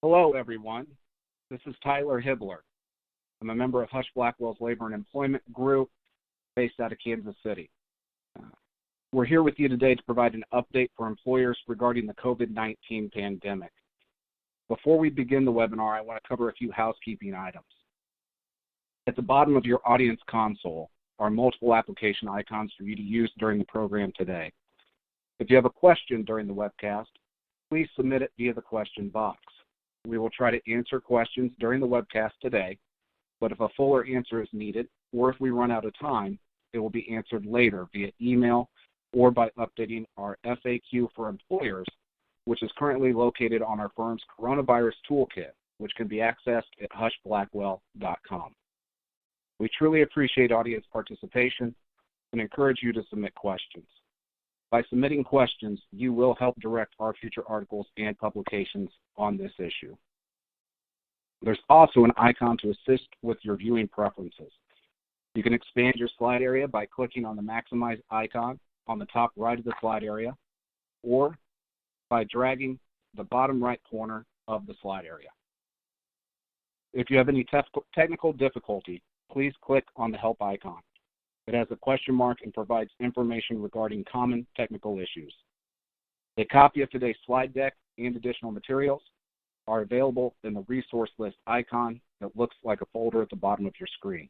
Hello, everyone. This is Tyler Hibbler. I'm a member of Husch Blackwell's Labor and Employment Group based out of Kansas City. We're here with you today to provide an update for employers regarding the COVID-19 pandemic. Before we begin the webinar, I want to cover a few housekeeping items. At the bottom of your audience console are multiple application icons for you to use during the program today. If you have a question during the webcast, please submit it via the question box. We will try to answer questions during the webcast today, but if a fuller answer is needed, or if we run out of time, it will be answered later via email or by updating our FAQ for employers, which is currently located on our firm's coronavirus toolkit, which can be accessed at hushblackwell.com. We truly appreciate audience participation and encourage you to submit questions. By submitting questions, you will help direct our future articles and publications on this issue. There's also an icon to assist with your viewing preferences. You can expand your slide area by clicking on the maximize icon on the top right of the slide area, or by dragging the bottom right corner of the slide area. If you have any technical difficulty, please click on the help icon. It has a question mark and provides information regarding common technical issues. A copy of today's slide deck and additional materials are available in the resource list icon that looks like a folder at the bottom of your screen.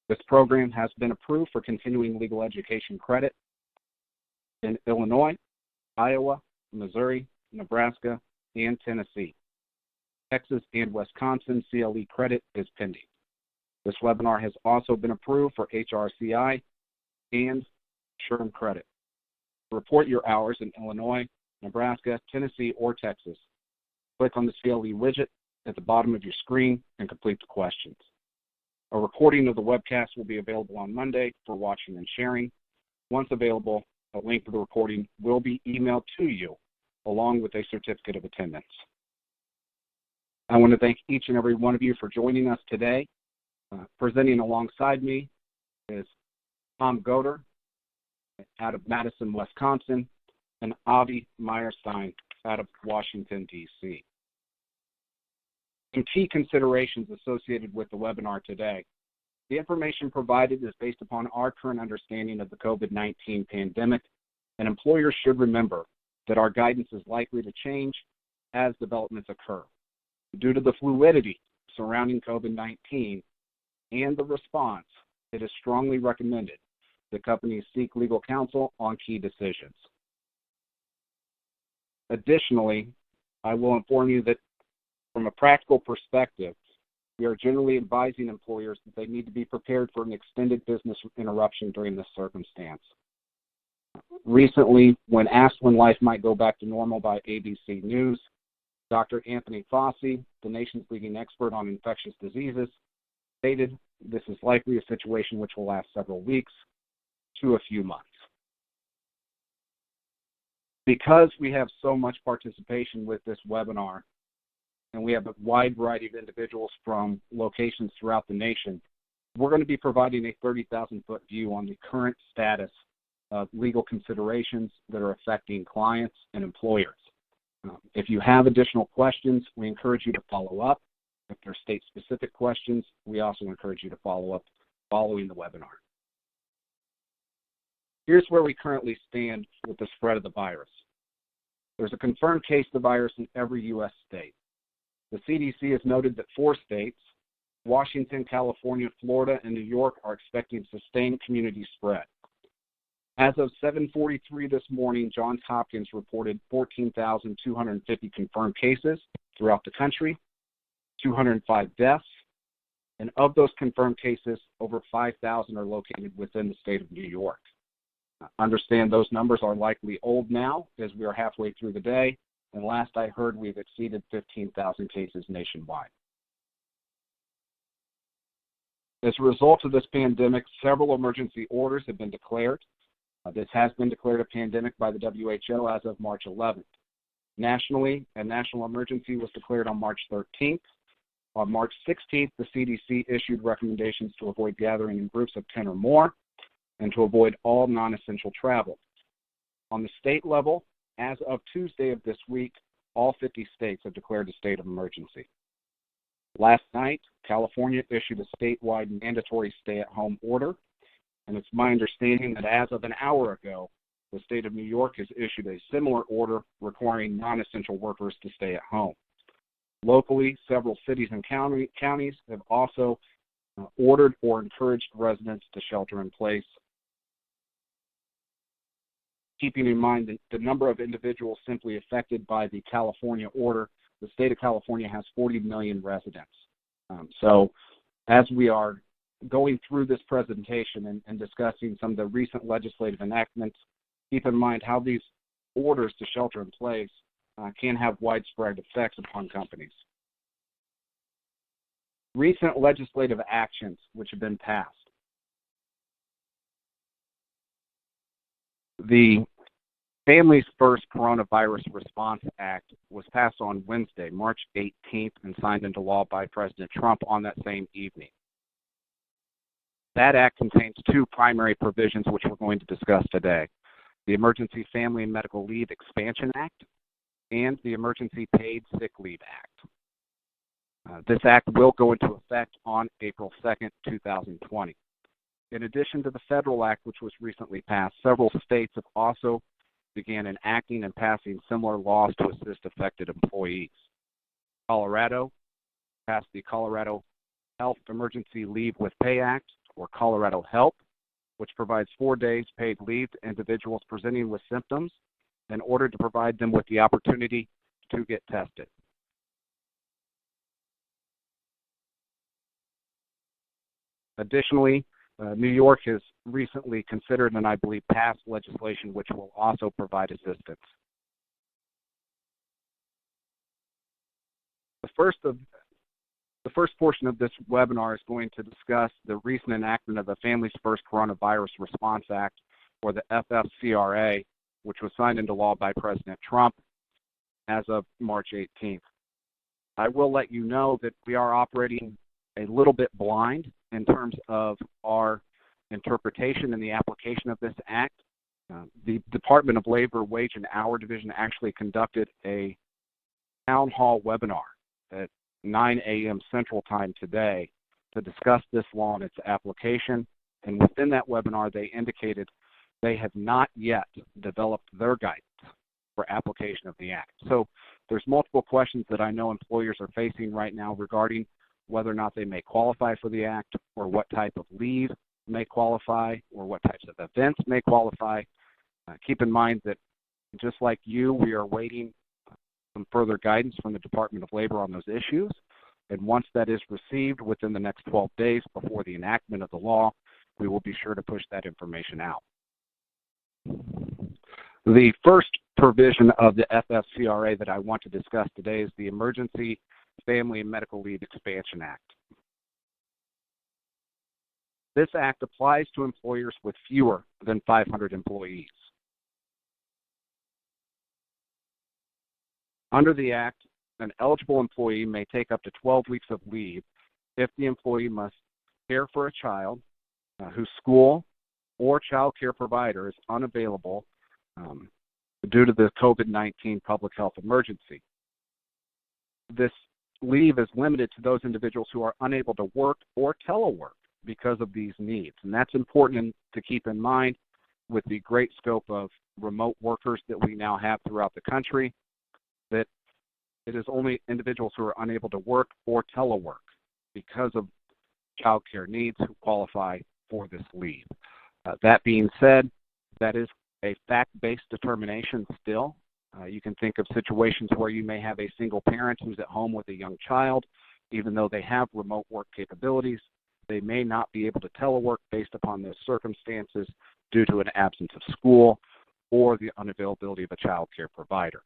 This program has been approved for continuing legal education credit in Illinois, Iowa, Missouri, Nebraska, and Tennessee. Texas and Wisconsin CLE credit is pending. This webinar has also been approved for HRCI and SHRM credit. Report your hours in Illinois, Nebraska, Tennessee, or Texas. Click on the CLE widget at the bottom of your screen and complete the questions. A recording of the webcast will be available on Monday for watching and sharing. Once available, a link to the recording will be emailed to you along with a certificate of attendance. I want to thank each and every one of you for joining us today. Presenting alongside me is Tom Goder out of Madison, Wisconsin, and Avi Meyerstein out of Washington, D.C. Some key considerations associated with the webinar today. The information provided is based upon our current understanding of the COVID-19 pandemic, and employers should remember that our guidance is likely to change as developments occur. Due to the fluidity surrounding COVID-19, and the response, it is strongly recommended that companies seek legal counsel on key decisions. Additionally, I will inform you that from a practical perspective, we are generally advising employers that they need to be prepared for an extended business interruption during this circumstance. Recently, when asked when life might go back to normal by ABC News, Dr. Anthony Fauci, the nation's leading expert on infectious diseases, stated this is likely a situation which will last several weeks to a few months. Because we have so much participation with this webinar, and we have a wide variety of individuals from locations throughout the nation, we're going to be providing a 30,000-foot view on the current status of legal considerations that are affecting clients and employers. If you have additional questions, we encourage you to follow up. If there are state-specific questions, we also encourage you to follow up following the webinar. Here's where we currently stand with the spread of the virus. There's a confirmed case of the virus in every U.S. state. The CDC has noted that 4 states, Washington, California, Florida, and New York, are expecting sustained community spread. As of 7:43 this morning, Johns Hopkins reported 14,250 confirmed cases throughout the country, 205 deaths, and of those confirmed cases, over 5,000 are located within the state of New York. Understand those numbers are likely old now, as we are halfway through the day, and last I heard we've exceeded 15,000 cases nationwide. As a result of this pandemic, several emergency orders have been declared. This has been declared a pandemic by the WHO as of March 11th. Nationally, a national emergency was declared on March 13th. On March 16th, the CDC issued recommendations to avoid gathering in groups of 10 or more and to avoid all non-essential travel. On the state level, as of Tuesday of this week, all 50 states have declared a state of emergency. Last night, California issued a statewide mandatory stay-at-home order, and it's my understanding that as of an hour ago, the state of New York has issued a similar order requiring non-essential workers to stay at home. Locally, several cities and counties have also ordered or encouraged residents to shelter in place. Keeping in mind that the number of individuals simply affected by the California order, the state of California has 40 million residents. So as we are going through this presentation and discussing some of the recent legislative enactments, keep in mind how these orders to shelter in place can have widespread effects upon companies. Recent legislative actions which have been passed. The Families First Coronavirus Response Act was passed on Wednesday, March 18th, and signed into law by President Trump on that same evening. That act contains two primary provisions which we're going to discuss today: the Emergency Family and Medical Leave Expansion Act and the Emergency Paid Sick Leave Act. This act will go into effect on April 2nd, 2020. In addition to the federal act, which was recently passed, several states have also began enacting and passing similar laws to assist affected employees. Colorado passed the Colorado Health Emergency Leave with Pay Act, or Colorado HELP, which provides 4 days paid leave to individuals presenting with symptoms in order to provide them with the opportunity to get tested. Additionally, New York has recently considered and I believe passed legislation which will also provide assistance. The first portion of this webinar is going to discuss the recent enactment of the Families First Coronavirus Response Act, or the FFCRA, which was signed into law by President Trump as of March 18th. I will let you know that we are operating a little bit blind in terms of our interpretation and the application of this act. The Department of Labor Wage and Hour Division actually conducted a town hall webinar at 9 a.m. Central Time today to discuss this law and its application. And within that webinar, they indicated they have not yet developed their guidance for application of the act. So there's multiple questions that I know employers are facing right now regarding whether or not they may qualify for the act, or what type of leave may qualify, or what types of events may qualify. Keep in mind that just like you, we are waiting some further guidance from the Department of Labor on those issues. And once that is received within the next 12 days before the enactment of the law, we will be sure to push that information out. The first provision of the FFCRA that I want to discuss today is the Emergency Family and Medical Leave Expansion Act. This act applies to employers with fewer than 500 employees. Under the act, an eligible employee may take up to 12 weeks of leave if the employee must care for a child whose school or child care provider is unavailable due to the COVID-19 public health emergency. This leave is limited to those individuals who are unable to work or telework because of these needs. And that's important to keep in mind with the great scope of remote workers that we now have throughout the country, that it is only individuals who are unable to work or telework because of child care needs who qualify for this leave. That being said, that is a fact-based determination still. You can think of situations where you may have a single parent who's at home with a young child. Even though they have remote work capabilities, they may not be able to telework based upon those circumstances due to an absence of school or the unavailability of a child care provider.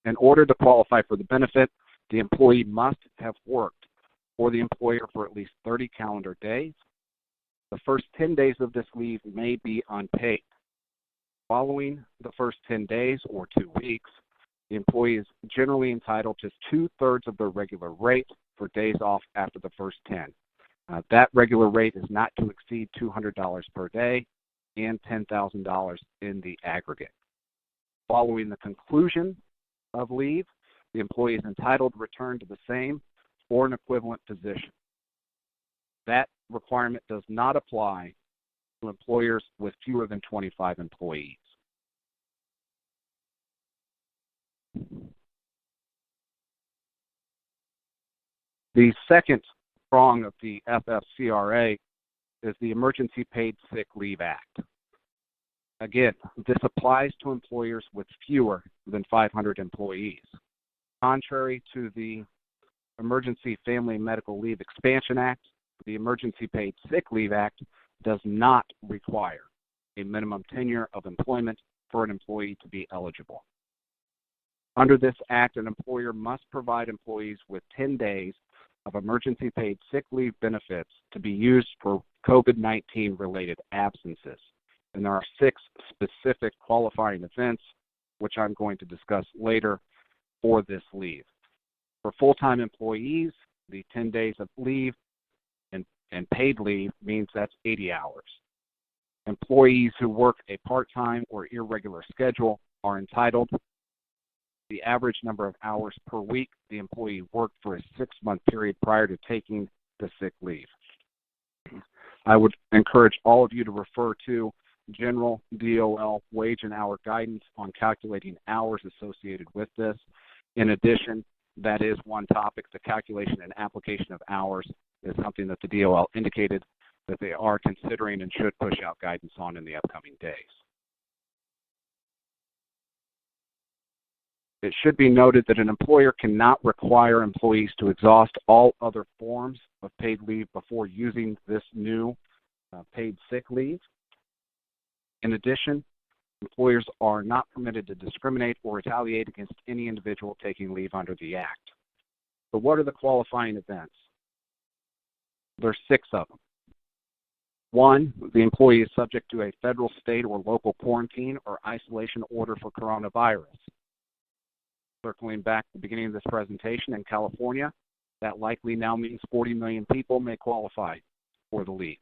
In order to qualify for the benefit, the employee must have worked for the employer for at least 30 calendar days. The first 10 days of this leave may be unpaid. Following the first 10 days or 2 weeks, the employee is generally entitled to 2/3 of their regular rate for days off after the first 10. That regular rate is not to exceed $200 per day and $10,000 in the aggregate. Following the conclusion of leave, the employee is entitled to return to the same or an equivalent position. That requirement does not apply to employers with fewer than 25 employees. The second prong of the FFCRA is the Emergency Paid Sick Leave Act. Again, this applies to employers with fewer than 500 employees. Contrary to the Emergency Family and Medical Leave Expansion Act, the Emergency Paid Sick Leave Act does not require a minimum tenure of employment for an employee to be eligible. Under this act, an employer must provide employees with 10 days of emergency paid sick leave benefits to be used for COVID-19 related absences. And there are 6 specific qualifying events, which I'm going to discuss later, for this leave. For full-time employees, the 10 days of leave and paid leave means that's 80 hours. Employees who work a part-time or irregular schedule are entitled to the average number of hours per week the employee worked for a 6-month period prior to taking the sick leave. I would encourage all of you to refer to general DOL wage and hour guidance on calculating hours associated with this. In addition, that is one topic. The calculation and application of hours is something that the DOL indicated that they are considering and should push out guidance on in the upcoming days. It should be noted that an employer cannot require employees to exhaust all other forms of paid leave before using this new paid sick leave. In addition, employers are not permitted to discriminate or retaliate against any individual taking leave under the Act. So what are the qualifying events? There's 6 of them. 1, the employee is subject to a federal, state, or local quarantine or isolation order for coronavirus. Circling back to the beginning of this presentation, in California, that likely now means 40 million people may qualify for the leave.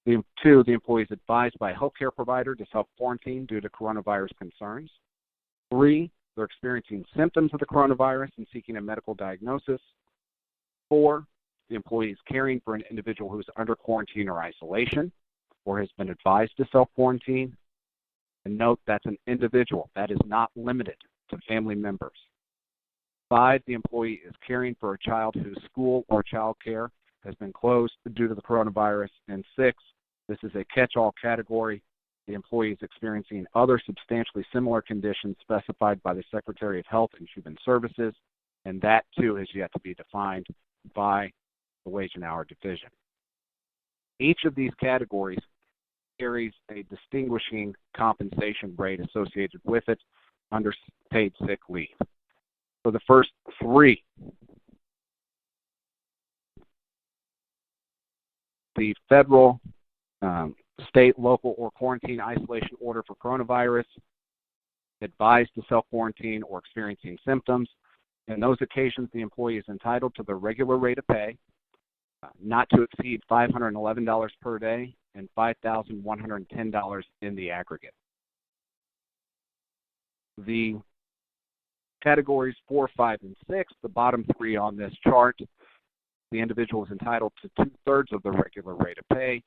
2, the employee is advised by a healthcare provider to self-quarantine due to coronavirus concerns. 3, they're experiencing symptoms of the coronavirus and seeking a medical diagnosis. 4, the employee is caring for an individual who is under quarantine or isolation or has been advised to self-quarantine. And note, that's an individual. That is not limited to family members. 5, the employee is caring for a child whose school or child care has been closed due to the coronavirus. And 6, this is a catch-all category. The employee is experiencing other substantially similar conditions specified by the Secretary of Health and Human Services, and that too is yet to be defined by the Wage and Hour Division. Each of these categories carries a distinguishing compensation rate associated with it under paid sick leave. For the first 3, the federal, state, local, or quarantine isolation order for coronavirus, advised to self-quarantine or experiencing symptoms. In those occasions, the employee is entitled to the regular rate of pay, not to exceed $511 per day and $5,110 in the aggregate. The categories 4, 5, and 6, the bottom 3 on this chart, the individual is entitled to 2/3 of the regular rate of pay,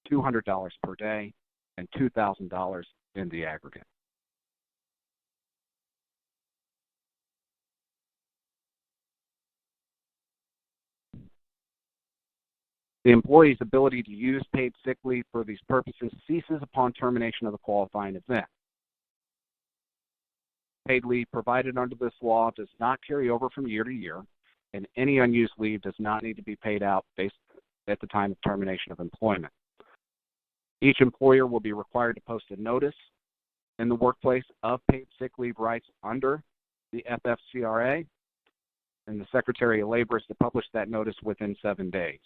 $200 per day, and $2,000 in the aggregate. The employee's ability to use paid sick leave for these purposes ceases upon termination of the qualifying event. Paid leave provided under this law does not carry over from year to year, and any unused leave does not need to be paid out based at the time of termination of employment. Each employer will be required to post a notice in the workplace of paid sick leave rights under the FFCRA, and the Secretary of Labor is to publish that notice within 7 days.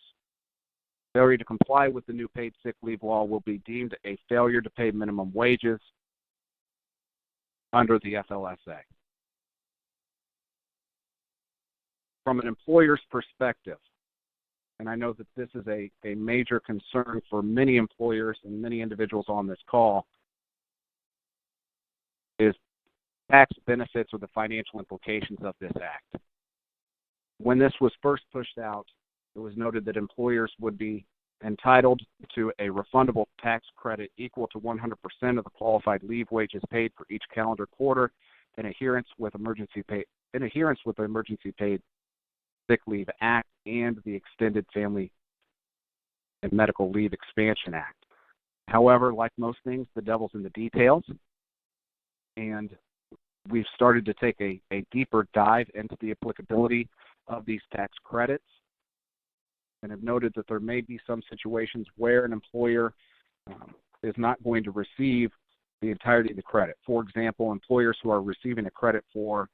Failure to comply with the new paid sick leave law will be deemed a failure to pay minimum wages under the FLSA. From an employer's perspective, and I know that this is a major concern for many employers and many individuals on this call, is tax benefits or the financial implications of this act. When this was first pushed out, it was noted that employers would be entitled to a refundable tax credit equal to 100% of the qualified leave wages paid for each calendar quarter in adherence with the Emergency Paid Sick Leave Act and the Extended Family and Medical Leave Expansion Act. However, like most things, the devil's in the details, and we've started to take a deeper dive into the applicability of these tax credits and have noted that there may be some situations where an employer is not going to receive the entirety of the credit. For example, employers who are receiving a credit for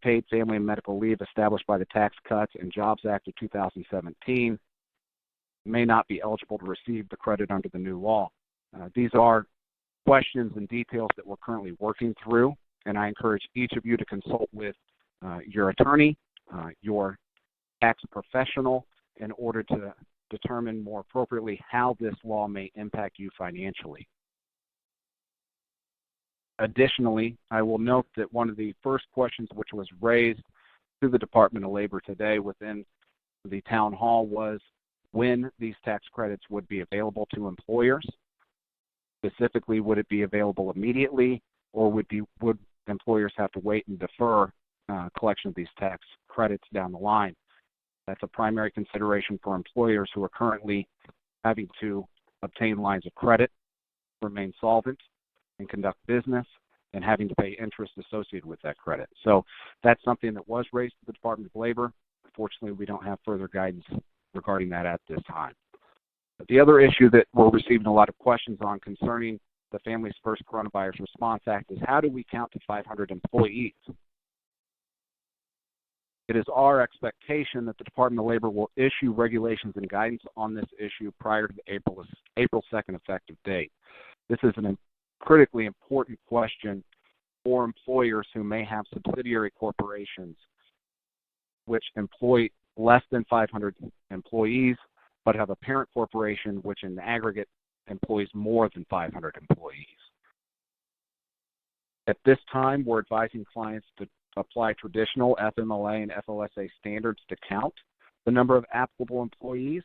paid family and medical leave established by the Tax Cuts and Jobs Act of 2017 may not be eligible to receive the credit under the new law. These are questions and details that we're currently working through, and I encourage each of you to consult with your attorney, your tax professional, in order to determine more appropriately how this law may impact you financially. Additionally, I will note that one of the first questions which was raised to the Department of Labor today within the town hall was when these tax credits would be available to employers. Specifically, would it be available immediately, or would employers have to wait and defer collection of these tax credits down the line? That's a primary consideration for employers who are currently having to obtain lines of credit, remain solvent, and conduct business, and having to pay interest associated with that credit. So that's something that was raised to the Department of Labor. Unfortunately, we don't have further guidance regarding that at this time. But the other issue that we're receiving a lot of questions on concerning the Families First Coronavirus Response Act is how do we count to 500 employees? It is our expectation that the Department of Labor will issue regulations and guidance on this issue prior to the April 2nd effective date. This is a critically important question for employers who may have subsidiary corporations which employ less than 500 employees, but have a parent corporation which in aggregate employs more than 500 employees. At this time, we're advising clients to apply traditional FMLA and FLSA standards to count the number of applicable employees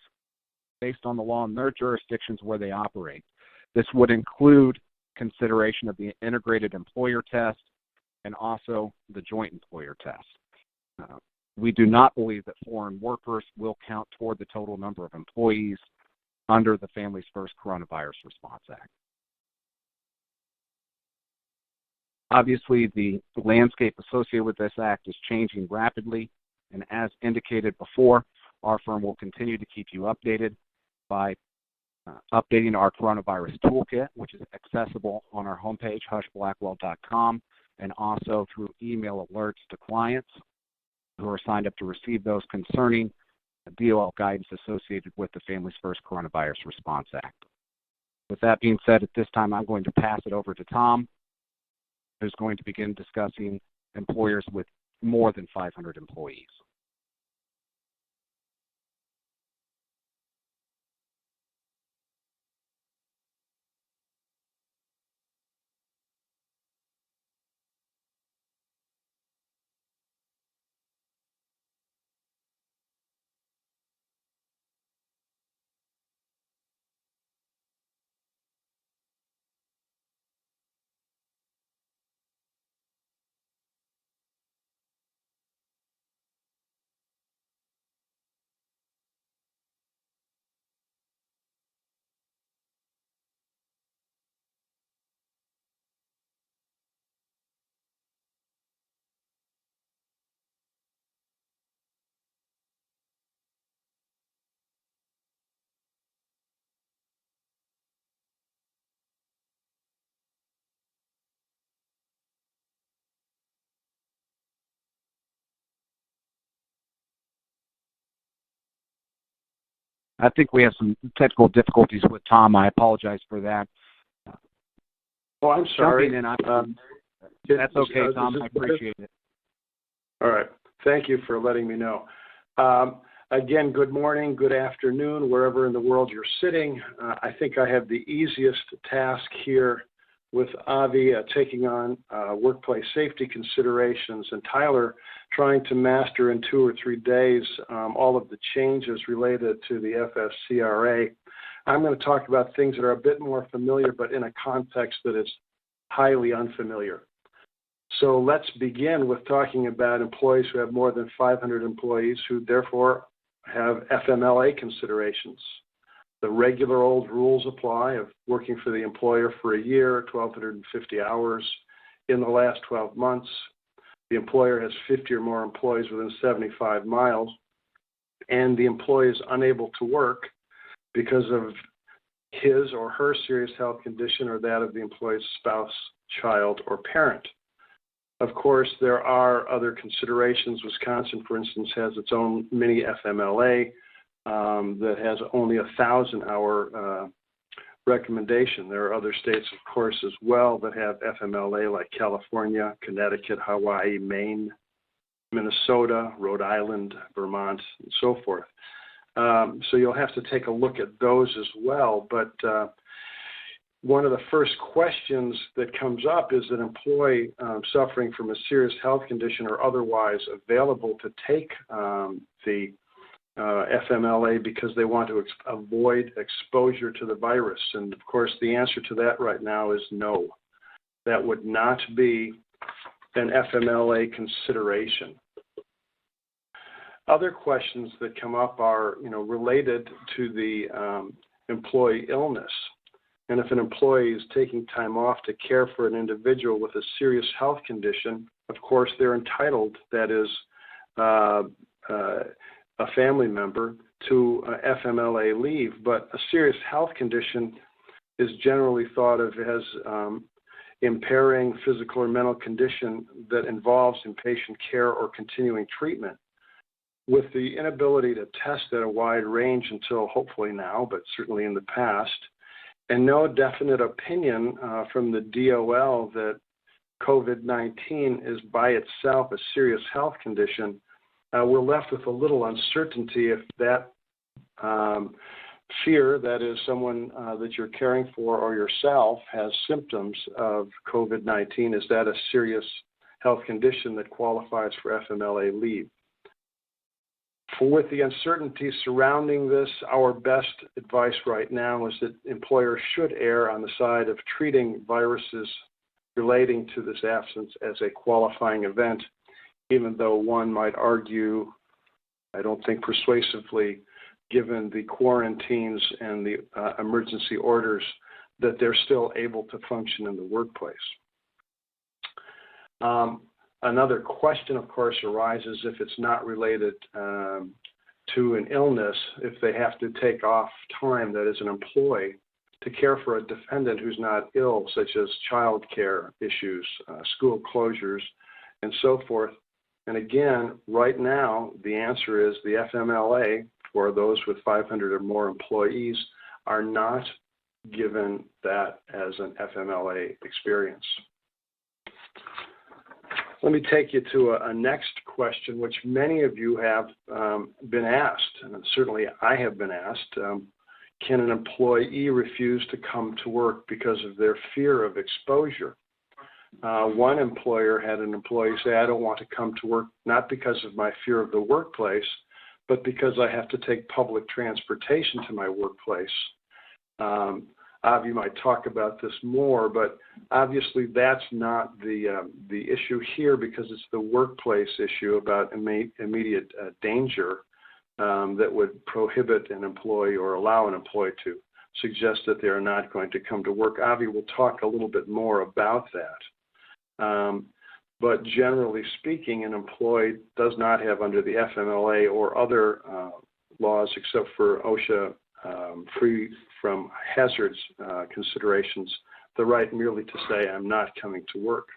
based on the law in their jurisdictions where they operate. This would include consideration of the integrated employer test and also the joint employer test. We do not believe that foreign workers will count toward the total number of employees under the Families First Coronavirus Response Act. Obviously, the landscape associated with this act is changing rapidly, and as indicated before, our firm will continue to keep you updated by updating our coronavirus toolkit, which is accessible on our homepage, hushblackwell.com, and also through email alerts to clients who are signed up to receive those concerning DOL guidance associated with the Families First Coronavirus Response Act. With that being said, at this time, I'm going to pass it over to Tom, who's going to begin discussing employers with more than 500 employees. I think we have some technical difficulties with Tom. I apologize for that. Oh, I'm sorry. That's okay, Tom. I appreciate it. All right. Thank you for letting me know. Again, good morning, good afternoon, wherever in the world you're sitting. I think I have the easiest task here with Avi taking on workplace safety considerations and Tyler trying to master in 2 or 3 days all of the changes related to the FFCRA. I'm going to talk about things that are a bit more familiar, but in a context that is highly unfamiliar. So let's begin with talking about employees who have more than 500 employees who therefore have FMLA considerations. The regular old rules apply of working for the employer for a year, 1,250 hours in the last 12 months. The employer has 50 or more employees within 75 miles, and the employee is unable to work because of his or her serious health condition or that of the employee's spouse, child, or parent. Of course, there are other considerations. Wisconsin, for instance, has its own mini FMLA that has only a 1,000-hour recommendation. There are other states, of course, as well that have FMLA, like California, Connecticut, Hawaii, Maine, Minnesota, Rhode Island, Vermont, and so forth. So you'll have to take a look at those as well. But one of the first questions that comes up is an employee suffering from a serious health condition or otherwise available to take the FMLA because they want to avoid exposure to the virus. And of course, the answer to that right now is no. That would not be an FMLA consideration. Other questions that come up are, related to the employee illness. And if an employee is taking time off to care for an individual with a serious health condition, of course, they're entitled, that is, a family member, to FMLA leave. But a serious health condition is generally thought of as impairing physical or mental condition that involves inpatient care or continuing treatment. With the inability to test at a wide range until hopefully now, but certainly in the past, and no definite opinion from the DOL that COVID-19 is by itself a serious health condition, we're left with a little uncertainty if that fear, that is someone that you're caring for or yourself has symptoms of COVID-19, is that a serious health condition that qualifies for FMLA leave? With the uncertainty surrounding this, our best advice right now is that employers should err on the side of treating viruses relating to this absence as a qualifying event, even though one might argue, I don't think persuasively, given the quarantines and the emergency orders, that they're still able to function in the workplace. Another question, of course, arises if it's not related to an illness, if they have to take off time, that is an employee, to care for a defendant who's not ill, such as child care issues, school closures, and so forth. And again, right now, the answer is the FMLA for those with 500 or more employees are not given that as an FMLA experience. Let me take you to a next question, which many of you have been asked, and certainly I have been asked. Can an employee refuse to come to work because of their fear of exposure? One employer had an employee say, I don't want to come to work, not because of my fear of the workplace, but because I have to take public transportation to my workplace. Avi might talk about this more, but obviously that's not the issue here, because it's the workplace issue about immediate danger that would prohibit an employee or allow an employee to suggest that they are not going to come to work. Avi will talk a little bit more about that. But generally speaking, an employee does not have, under the FMLA or other laws except for OSHA free from hazards considerations, the right merely to say, I'm not coming to work.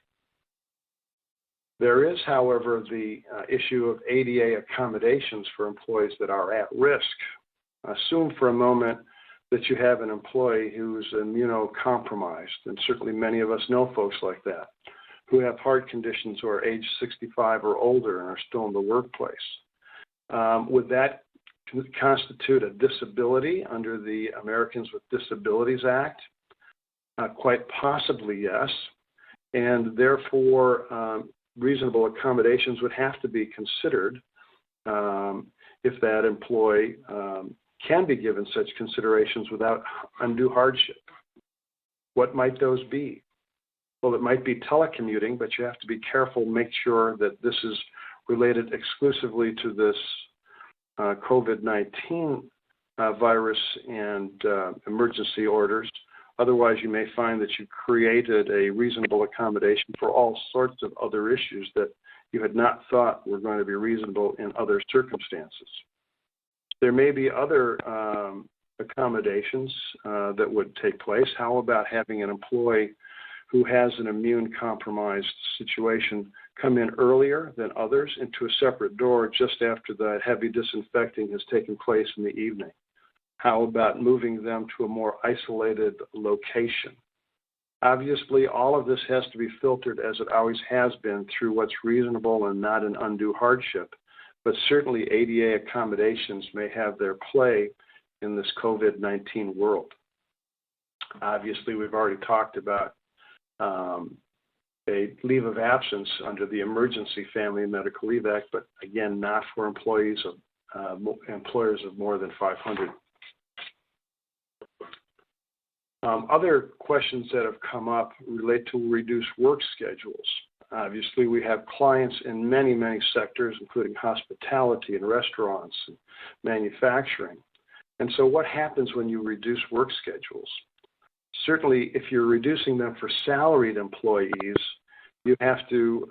There is, however, the issue of ADA accommodations for employees that are at risk. Assume for a moment that you have an employee who's immunocompromised, and certainly many of us know folks like that, who have heart conditions or are age 65 or older and are still in the workplace. Would that constitute a disability under the Americans with Disabilities Act? Quite possibly, yes. And therefore, reasonable accommodations would have to be considered if that employee can be given such considerations without undue hardship. What might those be? Well, it might be telecommuting, but you have to be careful, make sure that this is related exclusively to this COVID-19 virus and emergency orders. Otherwise, you may find that you created a reasonable accommodation for all sorts of other issues that you had not thought were going to be reasonable in other circumstances. There may be other accommodations that would take place. How about having an employee who has an immune-compromised situation come in earlier than others into a separate door just after the heavy disinfecting has taken place in the evening? How about moving them to a more isolated location? Obviously, all of this has to be filtered, as it always has been, through what's reasonable and not an undue hardship. But certainly ADA accommodations may have their play in this COVID-19 world. Obviously, we've already talked about a leave of absence under the Emergency Family and Medical Leave Act, but again, not for employees of employers of more than 500. Other questions that have come up relate to reduced work schedules. Obviously, we have clients in many, many sectors, including hospitality and restaurants and manufacturing. And so what happens when you reduce work schedules? Certainly, if you're reducing them for salaried employees, you have to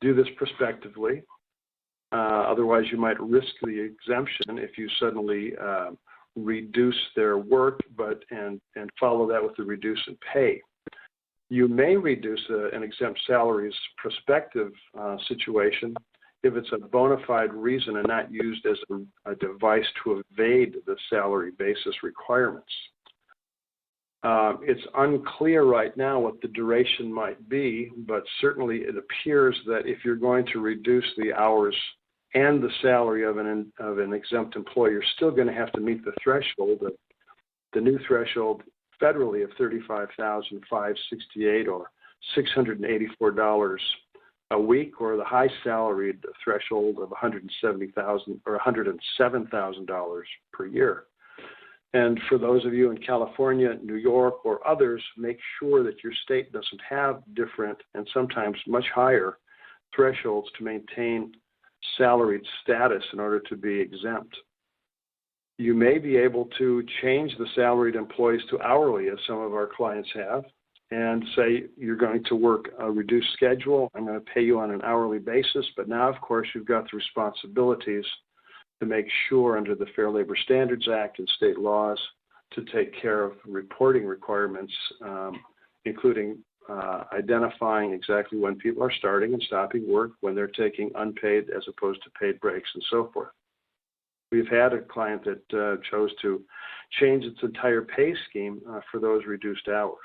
do this prospectively. Otherwise, you might risk the exemption if you suddenly reduce their work and follow that with a reduce in pay. You may reduce an exempt salaries prospective situation if it's a bona fide reason and not used as a device to evade the salary basis requirements. It's unclear right now what the duration might be, but certainly it appears that if you're going to reduce the hours and the salary of an exempt employee, you're still going to have to meet the threshold, the new threshold federally of $35,568 or $684 a week, or the high salaried threshold of $170,000 or $107,000 per year. And for those of you in California, New York, or others, make sure that your state doesn't have different and sometimes much higher thresholds to maintain salaried status in order to be exempt. You may be able to change the salaried employees to hourly, as some of our clients have, and say you're going to work a reduced schedule. I'm going to pay you on an hourly basis, but now, of course, you've got the responsibilities to make sure under the Fair Labor Standards Act and state laws to take care of reporting requirements, including identifying exactly when people are starting and stopping work, when they're taking unpaid as opposed to paid breaks, and so forth. We've had a client that chose to change its entire pay scheme for those reduced hours.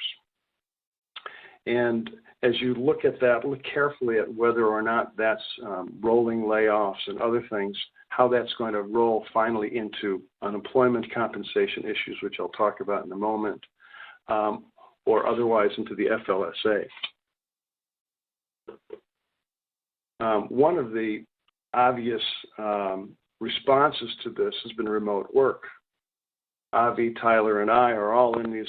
And as you look at that, look carefully at whether or not that's rolling layoffs and other things, how that's going to roll finally into unemployment compensation issues, which I'll talk about in a moment, or otherwise into the FLSA. One of the obvious responses to this has been remote work. Avi, Tyler, and I are all in these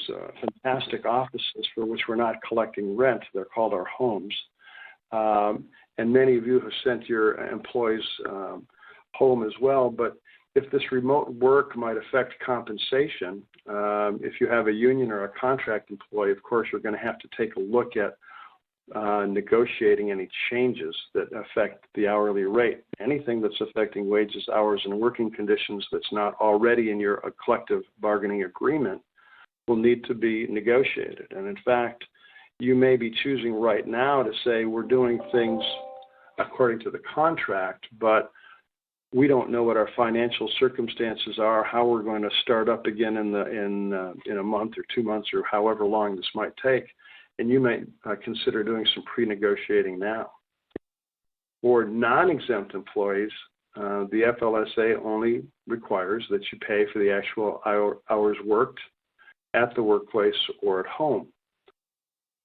fantastic offices for which we're not collecting rent. They're called our homes. And many of you have sent your employees home as well. But if this remote work might affect compensation, if you have a union or a contract employee, of course, you're going to have to take a look at negotiating any changes that affect the hourly rate. Anything that's affecting wages, hours, and working conditions that's not already in your collective bargaining agreement will need to be negotiated. And in fact, you may be choosing right now to say we're doing things according to the contract, but we don't know what our financial circumstances are, how we're going to start up again in a month or 2 months or however long this might take. And you might consider doing some pre-negotiating now. For non-exempt employees, the FLSA only requires that you pay for the actual hours worked at the workplace or at home.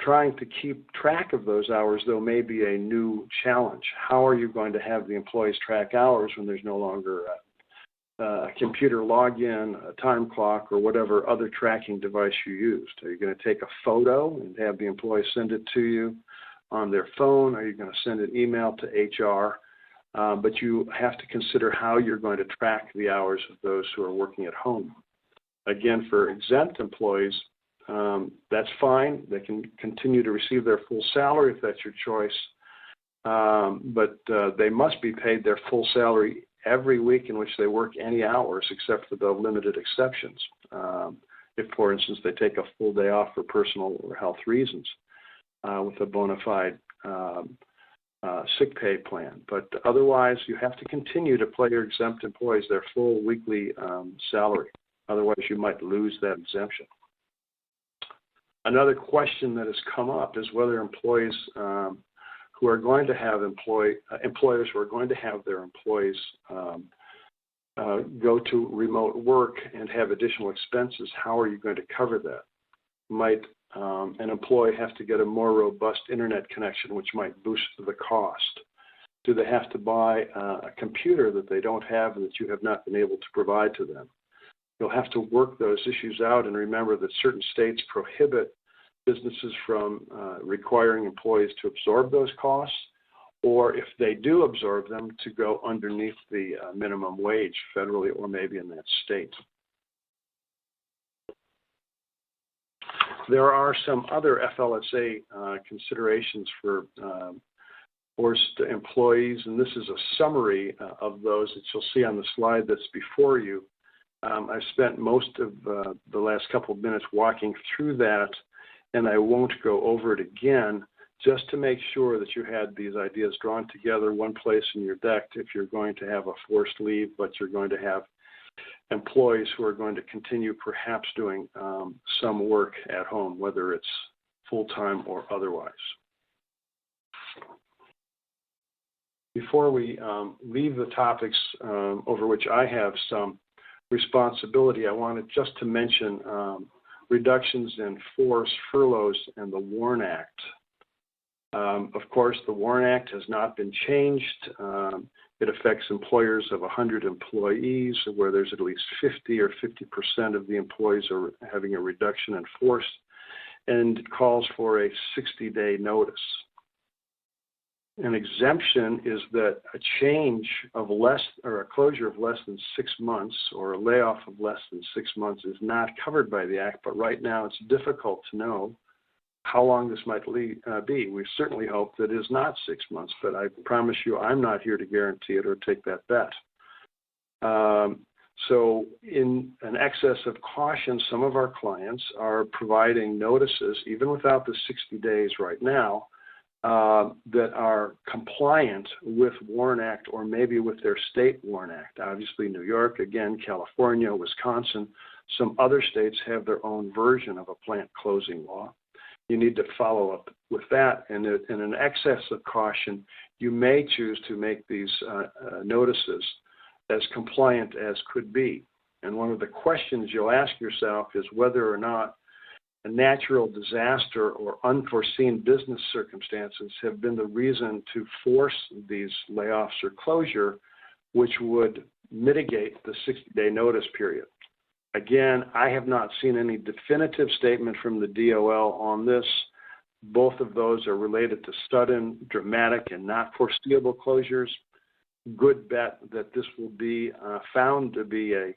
Trying to keep track of those hours, though, may be a new challenge. How are you going to have the employees track hours when there's no longer a computer login, a time clock, or whatever other tracking device you used? Are you going to take a photo and have the employee send it to you on their phone? Are you going to send an email to HR? But you have to consider how you're going to track the hours of those who are working at home. Again, for exempt employees, that's fine. They can continue to receive their full salary if that's your choice, but they must be paid their full salary every week in which they work any hours except for the limited exceptions. If, for instance, they take a full day off for personal or health reasons with a bona fide sick pay plan. But otherwise, you have to continue to pay your exempt employees their full weekly salary. Otherwise, you might lose that exemption. Another question that has come up is whether employees who are going to have employers who are going to have their employees go to remote work and have additional expenses, how are you going to cover that? Might an employee have to get a more robust internet connection, which might boost the cost? Do they have to buy a computer that they don't have and that you have not been able to provide to them? You'll have to work those issues out and remember that certain states prohibit businesses from requiring employees to absorb those costs, or if they do absorb them, to go underneath the minimum wage federally or maybe in that state. There are some other FLSA considerations for forced employees, and this is a summary of those that you'll see on the slide that's before you. I've spent most of the last couple of minutes walking through that, and I won't go over it again, just to make sure that you had these ideas drawn together one place in your deck if you're going to have a forced leave, but you're going to have employees who are going to continue perhaps doing some work at home, whether it's full-time or otherwise. Before we leave the topics over which I have some responsibility, I wanted just to mention reductions in force, furloughs, and the WARN Act. Of course, the WARN Act has not been changed. It affects employers of 100 employees where there's at least 50 or 50% of the employees are having a reduction in force, and it calls for a 60-day notice. An exemption is that a change of less or a closure of less than 6 months or a layoff of less than 6 months is not covered by the Act, but right now it's difficult to know how long this might be. We certainly hope that it is not 6 months, but I promise you I'm not here to guarantee it or take that bet. So in an excess of caution, some of our clients are providing notices, even without the 60 days right now, that are compliant with WARN Act or maybe with their state WARN Act. Obviously, New York, again, California, Wisconsin, some other states have their own version of a plant closing law. You need to follow up with that. And in an excess of caution, you may choose to make these notices as compliant as could be. And one of the questions you'll ask yourself is whether or not a natural disaster or unforeseen business circumstances have been the reason to force these layoffs or closure, which would mitigate the 60-day notice period. Again, I have not seen any definitive statement from the DOL on this. Both of those are related to sudden, dramatic, and not foreseeable closures. Good bet that this will be found to be a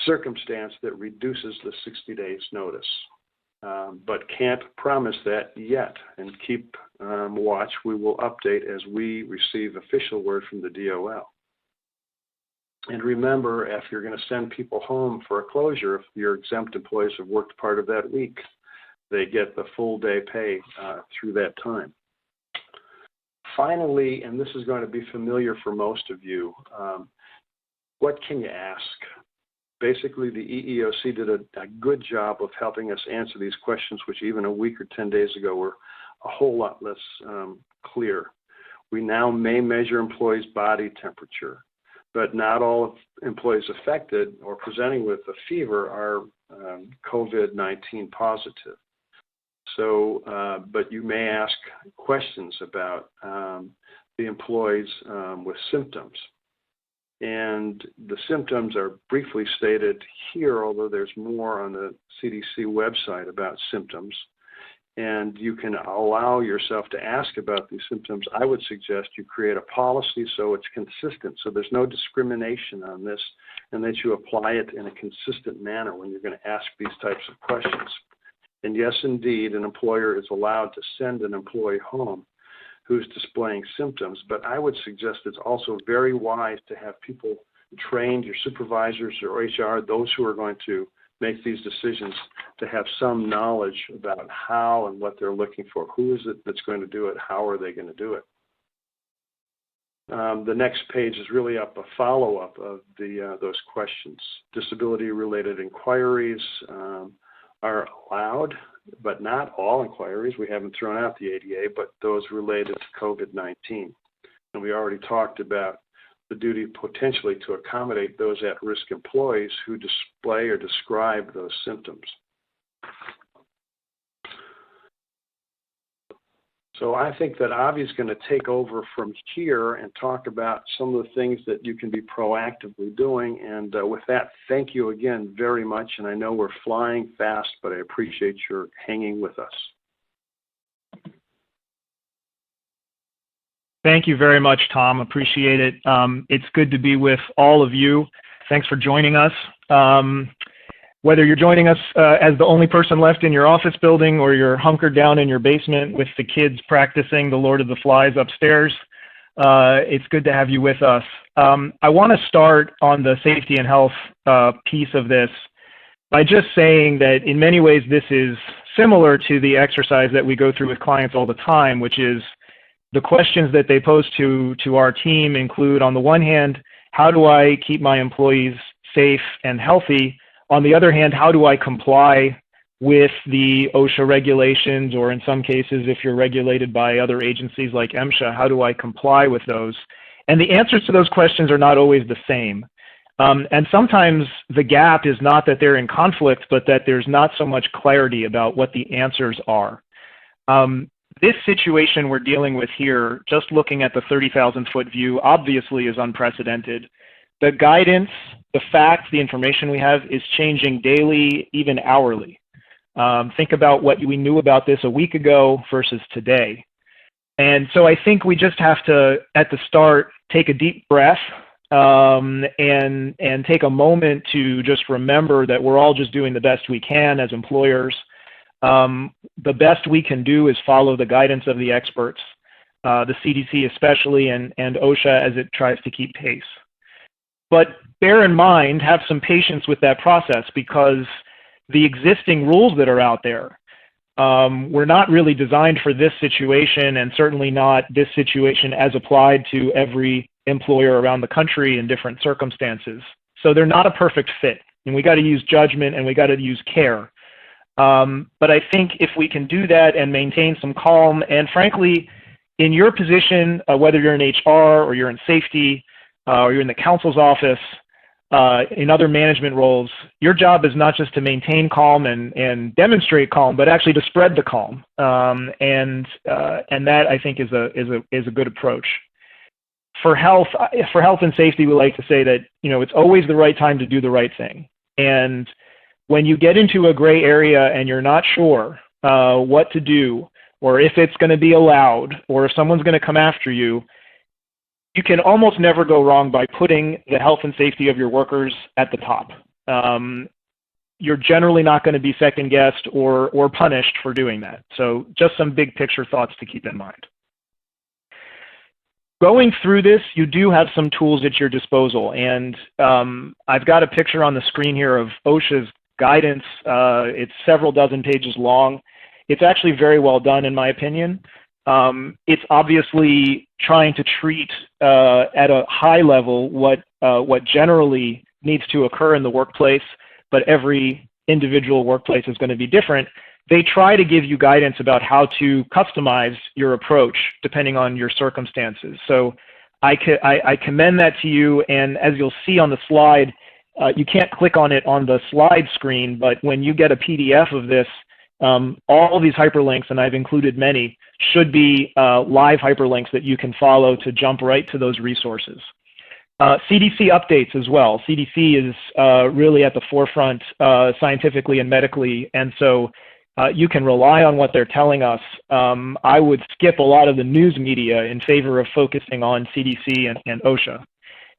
circumstance that reduces the 60 days notice, but can't promise that yet. And keep watch. We will update as we receive official word from the DOL. And remember, if you're going to send people home for a closure, if your exempt employees have worked part of that week, they get the full day pay through that time. Finally, and this is going to be familiar for most of you, what can you ask? Basically, the EEOC did a good job of helping us answer these questions, which even a week or 10 days ago were a whole lot less clear. We now may measure employees' body temperature, but not all employees affected or presenting with a fever are COVID-19 positive. So, but you may ask questions about the employees with symptoms. And the symptoms are briefly stated here, although there's more on the CDC website about symptoms. And you can allow yourself to ask about these symptoms. I would suggest you create a policy so it's consistent, so there's no discrimination on this, and that you apply it in a consistent manner when you're going to ask these types of questions. And yes, indeed, an employer is allowed to send an employee home who's displaying symptoms, but I would suggest it's also very wise to have people trained, your supervisors or HR, those who are going to make these decisions, to have some knowledge about how and what they're looking for. Who is it that's going to do it? How are they going to do it? The next page is really a follow-up of those questions. Disability-related inquiries are allowed, but not all inquiries. We haven't thrown out the ADA, but those related to COVID-19. And we already talked about the duty potentially to accommodate those at-risk employees who display or describe those symptoms. So I think that Avi's going to take over from here and talk about some of the things that you can be proactively doing. And with that, thank you again very much. And I know we're flying fast, but I appreciate your hanging with us. Thank you very much, Tom. Appreciate it. It's good to be with all of you. Thanks for joining us. Whether you're joining us as the only person left in your office building, or you're hunkered down in your basement with the kids practicing the Lord of the Flies upstairs, it's good to have you with us. I want to start on the safety and health piece of this by just saying that in many ways this is similar to the exercise that we go through with clients all the time, which is the questions that they pose to our team include, on the one hand, how do I keep my employees safe and healthy? On the other hand, how do I comply with the OSHA regulations, or in some cases, if you're regulated by other agencies like MSHA, how do I comply with those? And the answers to those questions are not always the same. And sometimes the gap is not that they're in conflict, but that there's not so much clarity about what the answers are. This situation we're dealing with here, just looking at the 30,000-foot view, obviously is unprecedented. The guidance, the facts, the information we have is changing daily, even hourly. Think about what we knew about this a week ago versus today. And so I think we just have to, at the start, take a deep breath and take a moment to just remember that we're all just doing the best we can as employers. The best we can do is follow the guidance of the experts, the CDC especially, and OSHA as it tries to keep pace. But bear in mind, have some patience with that process, because the existing rules that are out there were not really designed for this situation, and certainly not this situation as applied to every employer around the country in different circumstances. So they're not a perfect fit, and we got to use judgment and we got to use care. But I think if we can do that and maintain some calm, and frankly, in your position, whether you're in HR or you're in safety, or you're in the counsel's office, in other management roles, your job is not just to maintain calm and demonstrate calm, but actually to spread the calm. And that, I think, is a good approach. For health and safety, we like to say that, it's always the right time to do the right thing. And when you get into a gray area and you're not sure what to do, or if it's going to be allowed, or if someone's going to come after you, you can almost never go wrong by putting the health and safety of your workers at the top. You're generally not going to be second-guessed or punished for doing that. So just some big picture thoughts to keep in mind. Going through this, you do have some tools at your disposal. And I've got a picture on the screen here of OSHA's guidance. It's several dozen pages long. It's actually very well done, in my opinion. It's obviously trying to treat at a high level what generally needs to occur in the workplace, but every individual workplace is going to be different. They try to give you guidance about how to customize your approach depending on your circumstances. So I commend that to you, and as you'll see on the slide, you can't click on it on the slide screen, but when you get a PDF of this, All these hyperlinks, and I've included many, should be live hyperlinks that you can follow to jump right to those resources. CDC updates as well. CDC is really at the forefront scientifically and medically, and so you can rely on what they're telling us. I would skip a lot of the news media in favor of focusing on CDC and OSHA.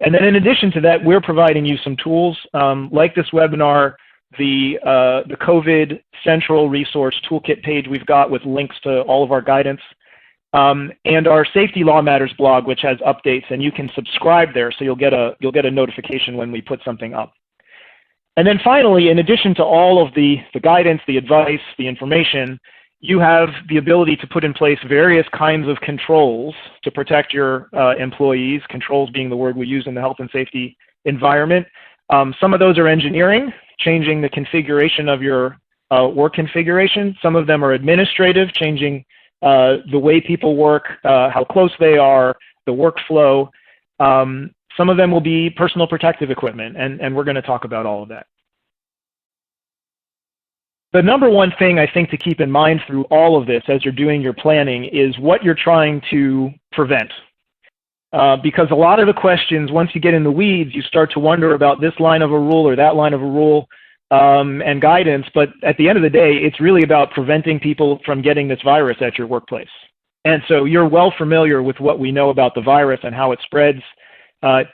And then in addition to that, we're providing you some tools like this webinar, the COVID Central Resource Toolkit page we've got with links to all of our guidance, and our Safety Law Matters blog, which has updates, and you can subscribe there so you'll get a notification when we put something up. And then finally, in addition to all of the guidance, the advice, the information, you have the ability to put in place various kinds of controls to protect your employees, controls being the word we use in the health and safety environment. Some of those are engineering, changing the configuration of your work configuration. Some of them are administrative, changing the way people work, how close they are, the workflow. Some of them will be personal protective equipment, and we're going to talk about all of that. The number one thing I think to keep in mind through all of this as you're doing your planning is what you're trying to prevent. Because a lot of the questions, once you get in the weeds, you start to wonder about this line of a rule or that line of a rule and guidance, but at the end of the day, it's really about preventing people from getting this virus at your workplace. And so you're well familiar with what we know about the virus and how it spreads.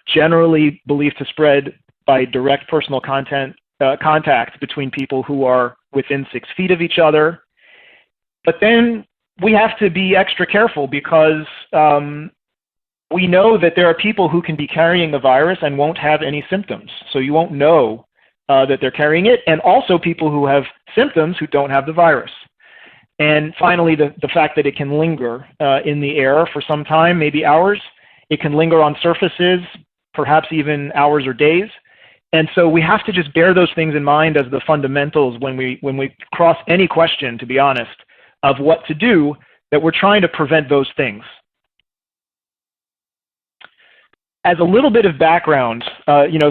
Generally believed to spread by direct personal contact between people who are within 6 feet of each other. But then we have to be extra careful because we know that there are people who can be carrying the virus and won't have any symptoms. So you won't know that they're carrying it, and also people who have symptoms who don't have the virus. And finally, the fact that it can linger in the air for some time, maybe hours. It can linger on surfaces, perhaps even hours or days. And so we have to just bear those things in mind as the fundamentals when we cross any question, to be honest, of what to do, that we're trying to prevent those things. As a little bit of background,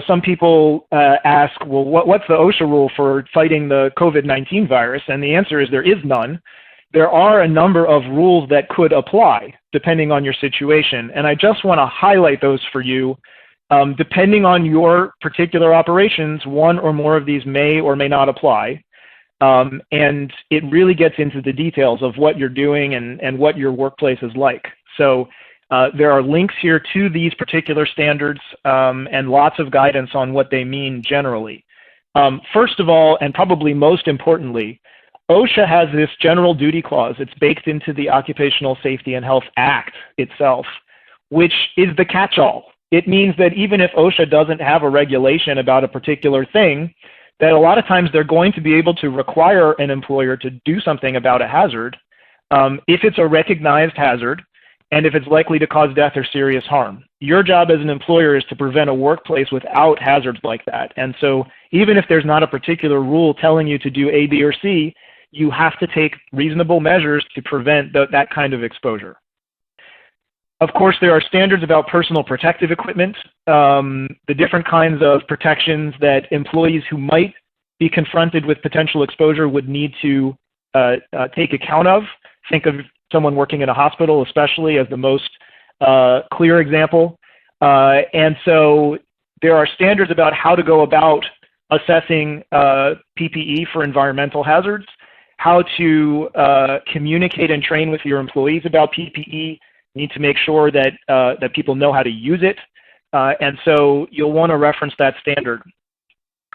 some people ask, well, what's the OSHA rule for fighting the COVID-19 virus? And the answer is there is none. There are a number of rules that could apply depending on your situation. And I just want to highlight those for you. Depending on your particular operations, one or more of these may or may not apply. And it really gets into the details of what you're doing and what your workplace is like. So there are links here to these particular standards and lots of guidance on what they mean generally. First of all, and probably most importantly, OSHA has this general duty clause. It's baked into the Occupational Safety and Health Act itself, which is the catch-all. It means that even if OSHA doesn't have a regulation about a particular thing, that a lot of times they're going to be able to require an employer to do something about a hazard if it's a recognized hazard and if it's likely to cause death or serious harm. Your job as an employer is to prevent a workplace without hazards like that. And so even if there's not a particular rule telling you to do A, B, or C, you have to take reasonable measures to prevent that kind of exposure. Of course, there are standards about personal protective equipment, the different kinds of protections that employees who might be confronted with potential exposure would need to take account of. Think of someone working in a hospital, especially, as the most clear example. And so there are standards about how to go about assessing PPE for environmental hazards, how to communicate and train with your employees about PPE. You need to make sure that that people know how to use it, and so you'll want to reference that standard.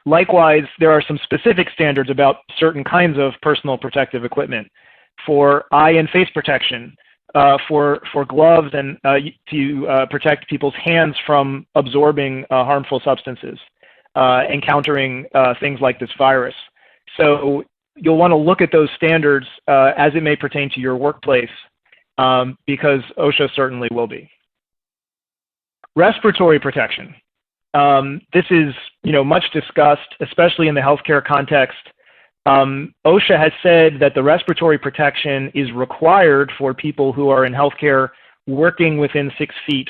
Likewise, there are some specific standards about certain kinds of personal protective equipment for eye and face protection, for gloves and to protect people's hands from absorbing harmful substances, encountering things like this virus. So you'll want to look at those standards as it may pertain to your workplace, because OSHA certainly will be. Respiratory protection. This is, much discussed, especially in the healthcare context. OSHA has said that the respiratory protection is required for people who are in healthcare working within 6 feet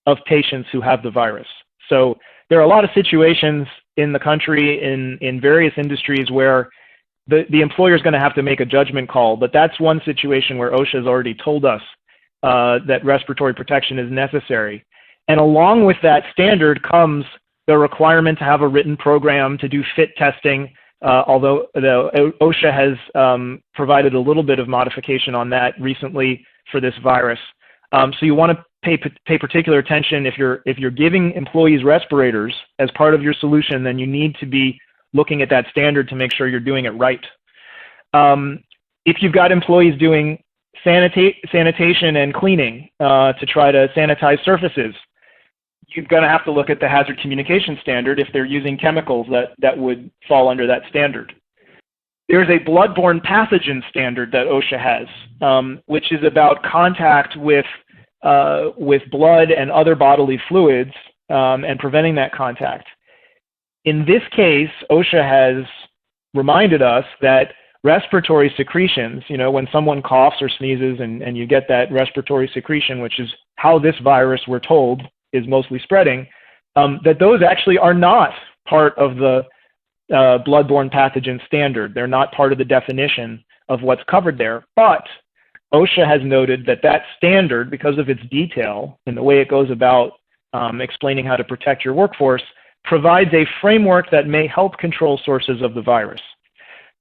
of patients who have the virus. So there are a lot of situations in the country, in various industries, where the employer is going to have to make a judgment call, but that's one situation where OSHA has already told us that respiratory protection is necessary. And along with that standard comes the requirement to have a written program to do fit testing, although the OSHA has provided a little bit of modification on that recently for this virus. So you want to pay particular attention. If you're giving employees respirators as part of your solution, then you need to be looking at that standard to make sure you're doing it right. If you've got employees doing sanitation and cleaning to try to sanitize surfaces, you're going to have to look at the hazard communication standard if they're using chemicals that would fall under that standard. There's a bloodborne pathogen standard that OSHA has, which is about contact with blood and other bodily fluids and preventing that contact. In this case, OSHA has reminded us that respiratory secretions, when someone coughs or sneezes and you get that respiratory secretion, which is how this virus, we're told, is mostly spreading, that those actually are not part of the bloodborne pathogen standard. They're not part of the definition of what's covered there. But OSHA has noted that that standard, because of its detail and the way it goes about explaining how to protect your workforce, provides a framework that may help control sources of the virus.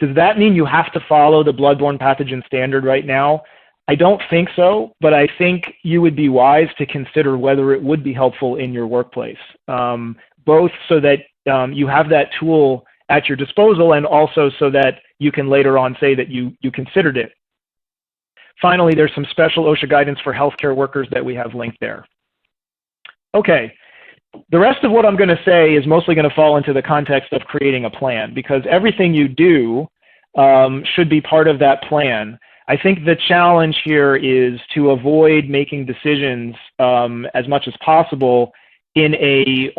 Does that mean you have to follow the bloodborne pathogen standard right now? I don't think so, but I think you would be wise to consider whether it would be helpful in your workplace, both so that you have that tool at your disposal and also so that you can later on say that you considered it. Finally, there's some special OSHA guidance for healthcare workers that we have linked there. Okay, the rest of what I'm going to say is mostly going to fall into the context of creating a plan, because everything you do should be part of that plan. I think the challenge here is to avoid making decisions as much as possible in a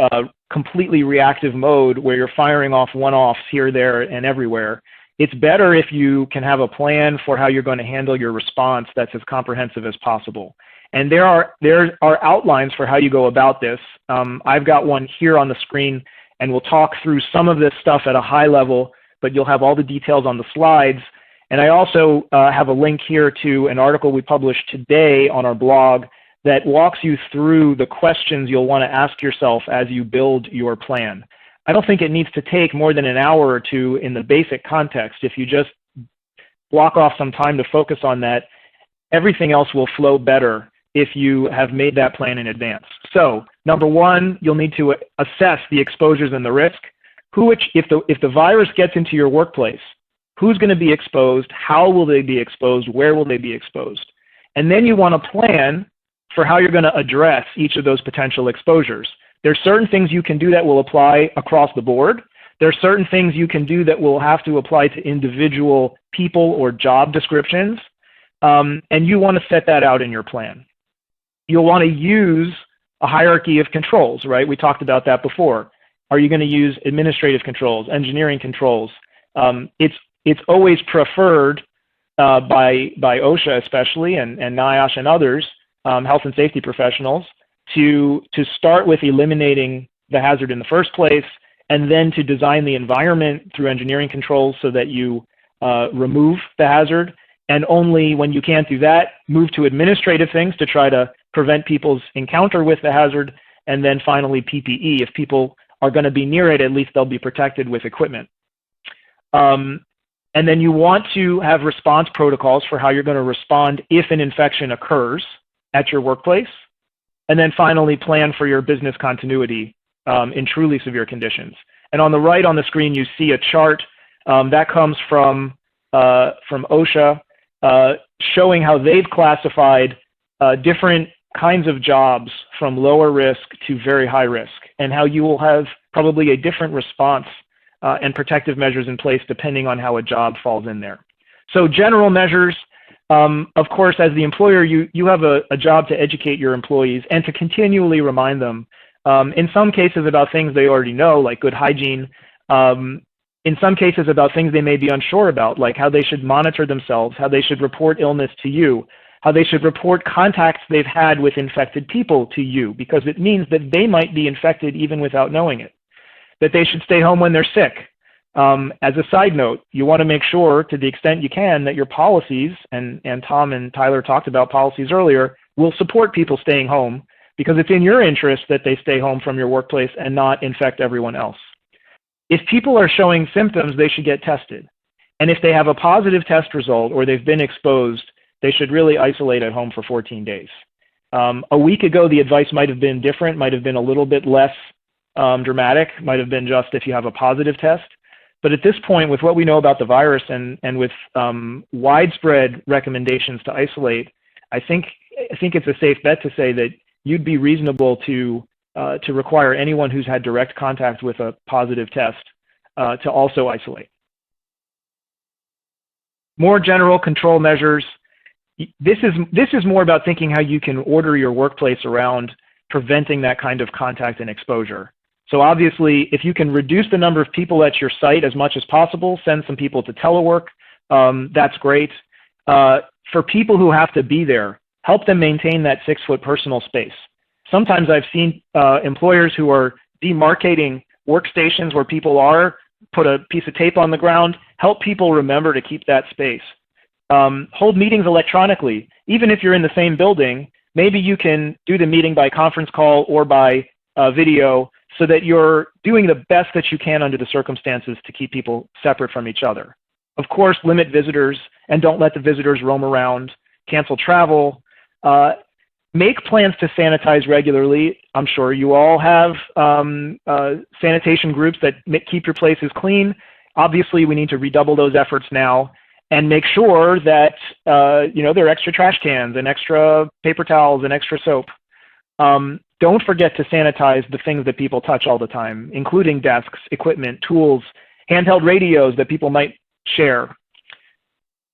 completely reactive mode where you're firing off one-offs here, there, and everywhere. It's better if you can have a plan for how you're going to handle your response that's as comprehensive as possible. And there are outlines for how you go about this. I've got one here on the screen, and we'll talk through some of this stuff at a high level, but you'll have all the details on the slides. And I also have a link here to an article we published today on our blog that walks you through the questions you'll want to ask yourself as you build your plan. I don't think it needs to take more than an hour or two in the basic context. If you just block off some time to focus on that, everything else will flow better if you have made that plan in advance. So, number one, you'll need to assess the exposures and the risk. If the virus gets into your workplace, who's going to be exposed? How will they be exposed? Where will they be exposed? And then you want to plan for how you're going to address each of those potential exposures. There's certain things you can do that will apply across the board. There are certain things you can do that will have to apply to individual people or job descriptions. And you want to set that out in your plan. You'll want to use a hierarchy of controls, right? We talked about that before. Are you going to use administrative controls, engineering controls? It's always preferred by OSHA especially, and NIOSH and others, health and safety professionals, to start with eliminating the hazard in the first place, and then to design the environment through engineering controls so that you remove the hazard. And only when you can't do that, move to administrative things to try to prevent people's encounter with the hazard. And then finally, PPE. If people are going to be near it, at least they'll be protected with equipment. And then you want to have response protocols for how you're going to respond if an infection occurs at your workplace. And then finally, plan for your business continuity in truly severe conditions. And on the right on the screen, you see a chart that comes from OSHA showing how they've classified different kinds of jobs from lower risk to very high risk, and how you will have probably a different response and protective measures in place depending on how a job falls in there. So general measures, of course, as the employer, you have a job to educate your employees and to continually remind them, in some cases about things they already know, like good hygiene, in some cases about things they may be unsure about, like how they should monitor themselves, how they should report illness to you, how they should report contacts they've had with infected people to you, because it means that they might be infected even without knowing it, that they should stay home when they're sick, As a side note, you want to make sure, to the extent you can, that your policies, and Tom and Tyler talked about policies earlier, will support people staying home, because it's in your interest that they stay home from your workplace and not infect everyone else. If people are showing symptoms, they should get tested. And if they have a positive test result or they've been exposed, they should really isolate at home for 14 days. A week ago, the advice might have been different, might have been a little bit less dramatic, might have been just if you have a positive test. But at this point, with what we know about the virus and with widespread recommendations to isolate, I think it's a safe bet to say that you'd be reasonable to require anyone who's had direct contact with a positive test to also isolate. More general control measures. This is more about thinking how you can order your workplace around preventing that kind of contact and exposure. So obviously, if you can reduce the number of people at your site as much as possible, send some people to telework, that's great. For people who have to be there, help them maintain that 6-foot personal space. Sometimes I've seen employers who are demarcating workstations where people are, put a piece of tape on the ground, help people remember to keep that space. Hold meetings electronically. Even if you're in the same building, maybe you can do the meeting by conference call or by video so that you're doing the best that you can under the circumstances to keep people separate from each other. Of course, limit visitors and don't let the visitors roam around. Cancel travel. Make plans to sanitize regularly. I'm sure you all have sanitation groups that keep your places clean. Obviously, we need to redouble those efforts now and make sure that there are extra trash cans and extra paper towels and extra soap. Don't forget to sanitize the things that people touch all the time, including desks, equipment, tools, handheld radios that people might share.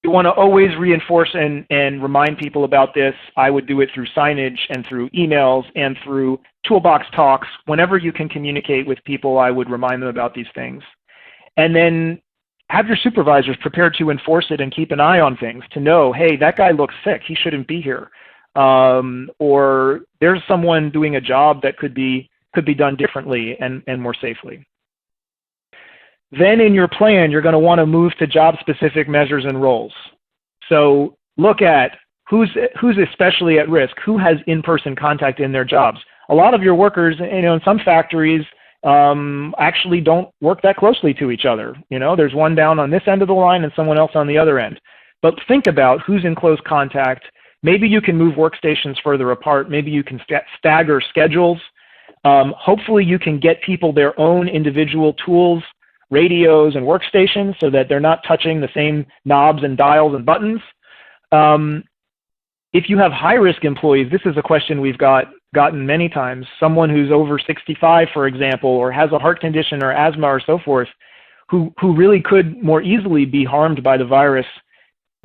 You want to always reinforce and remind people about this. I would do it through signage and through emails and through toolbox talks. Whenever you can communicate with people, I would remind them about these things. And then have your supervisors prepared to enforce it and keep an eye on things to know, hey, that guy looks sick, he shouldn't be here. Or there's someone doing a job that could be done differently and more safely. Then in your plan, you're going to want to move to job-specific measures and roles. So look at who's especially at risk, who has in-person contact in their jobs. A lot of your workers, in some factories, actually don't work that closely to each other. There's one down on this end of the line and someone else on the other end. But think about who's in close contact. Maybe you can move workstations further apart. Maybe you can stagger schedules. Hopefully you can get people their own individual tools, radios, and workstations so that they're not touching the same knobs and dials and buttons. If you have high-risk employees, this is a question we've gotten many times. Someone who's over 65, for example, or has a heart condition or asthma or so forth, who really could more easily be harmed by the virus.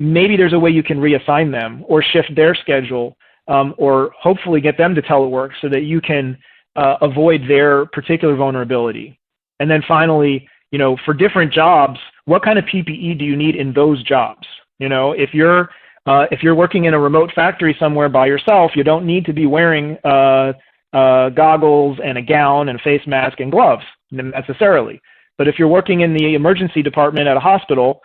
Maybe there's a way you can reassign them or shift their schedule or hopefully get them to telework so that you can avoid their particular vulnerability. And then finally, for different jobs, what kind of PPE do you need in those jobs? If you're working in a remote factory somewhere by yourself, you don't need to be wearing goggles and a gown and a face mask and gloves necessarily. But if you're working in the emergency department at a hospital,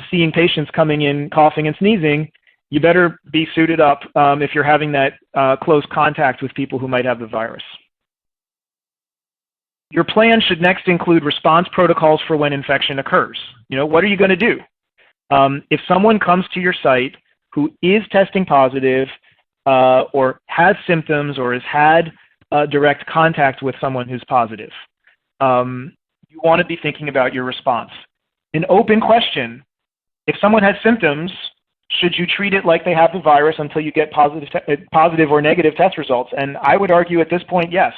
seeing patients coming in coughing and sneezing, you better be suited up if you're having that close contact with people who might have the virus. Your plan should next include response protocols for when infection occurs. What are you going to do? If someone comes to your site who is testing positive or has symptoms or has had direct contact with someone who's positive, you want to be thinking about your response. An open question: if someone has symptoms, should you treat it like they have the virus until you get positive or negative test results? And I would argue at this point, yes.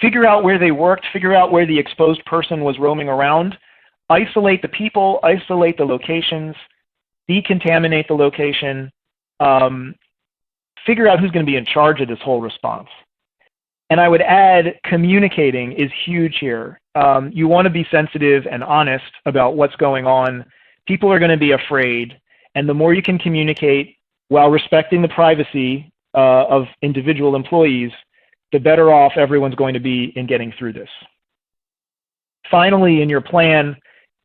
Figure out where they worked, figure out where the exposed person was roaming around, isolate the people, isolate the locations, decontaminate the location, figure out who's going to be in charge of this whole response. And I would add, communicating is huge here. You want to be sensitive and honest about what's going on. People are going to be afraid, and the more you can communicate while respecting the privacy of individual employees, the better off everyone's going to be in getting through this. finally, in your plan,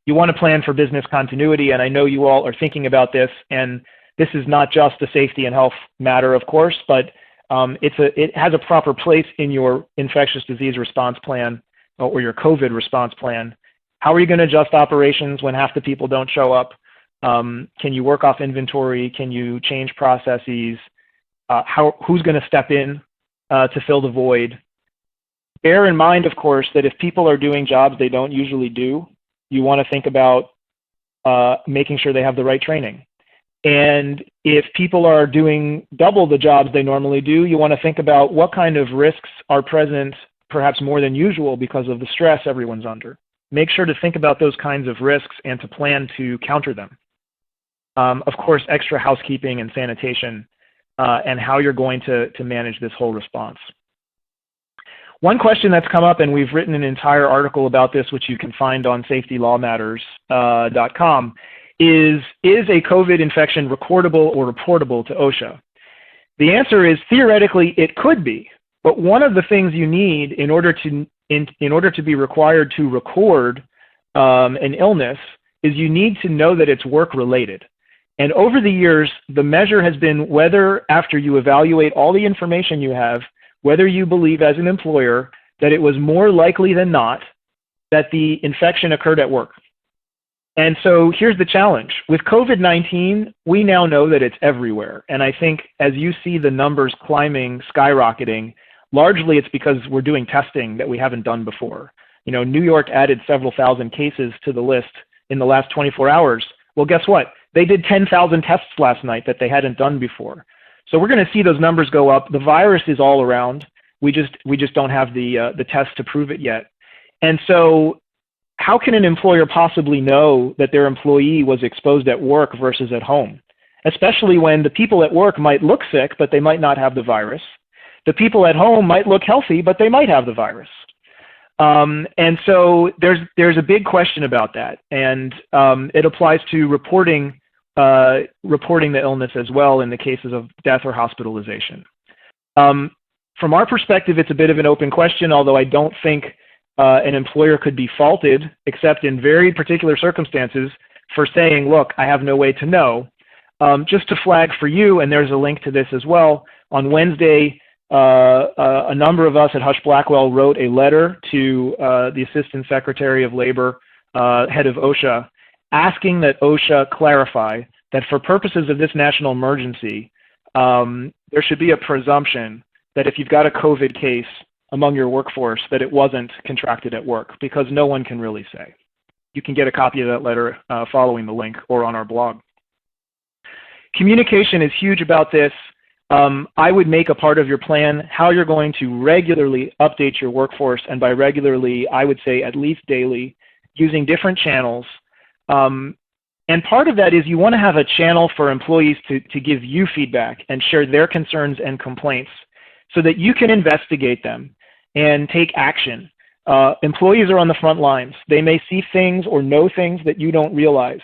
you want to plan for business continuity, and I know you all are thinking about this, and this is not just a safety and health matter, of course, but it has a proper place in your infectious disease response plan or your COVID response plan. How are you going to adjust operations when half the people don't show up? Can you work off inventory? Can you change processes? Who's going to step in to fill the void? Bear in mind, of course, that if people are doing jobs they don't usually do, you want to think about making sure they have the right training. And if people are doing double the jobs they normally do, you want to think about what kind of risks are present, perhaps more than usual because of the stress everyone's under. Make sure to think about those kinds of risks and to plan to counter them. Of course, extra housekeeping and sanitation and how you're going to manage this whole response. One question that's come up, and we've written an entire article about this, which you can find on safetylawmatters.com, is a COVID infection recordable or reportable to OSHA? The answer is theoretically it could be, but one of the things you need in order to be required to record an illness is you need to know that it's work-related. And over the years, the measure has been whether, after you evaluate all the information you have, whether you believe as an employer that it was more likely than not that the infection occurred at work. And so here's the challenge. With COVID-19, we now know that it's everywhere. And I think as you see the numbers climbing, skyrocketing, largely it's because we're doing testing that we haven't done before. You know, New York added several thousand cases to the list in the last 24 hours. Well, guess what? They did 10,000 tests last night that they hadn't done before. So we're going to see those numbers go up. The virus is all around. We just don't have the test to prove it yet. And so how can an employer possibly know that their employee was exposed at work versus at home? Especially when the people at work might look sick, but they might not have the virus. The people at home might look healthy, but they might have the virus. And so there's a big question about that. And it applies to reporting the illness as well in the cases of death or hospitalization. From our perspective, it's a bit of an open question, although I don't think an employer could be faulted, except in very particular circumstances, for saying, look, I have no way to know. Just to flag for you, and there's a link to this as well, on Wednesday, a number of us at Husch Blackwell wrote a letter to the Assistant Secretary of Labor, head of OSHA, asking that OSHA clarify that for purposes of this national emergency, there should be a presumption that if you've got a COVID case among your workforce, that it wasn't contracted at work, because no one can really say. You can get a copy of that letter following the link or on our blog. Communication is huge about this. I would make a part of your plan how you're going to regularly update your workforce, and by regularly, I would say at least daily, using different channels. And part of that is you want to have a channel for employees to give you feedback and share their concerns and complaints so that you can investigate them and take action. Employees are on the front lines. They may see things or know things that you don't realize.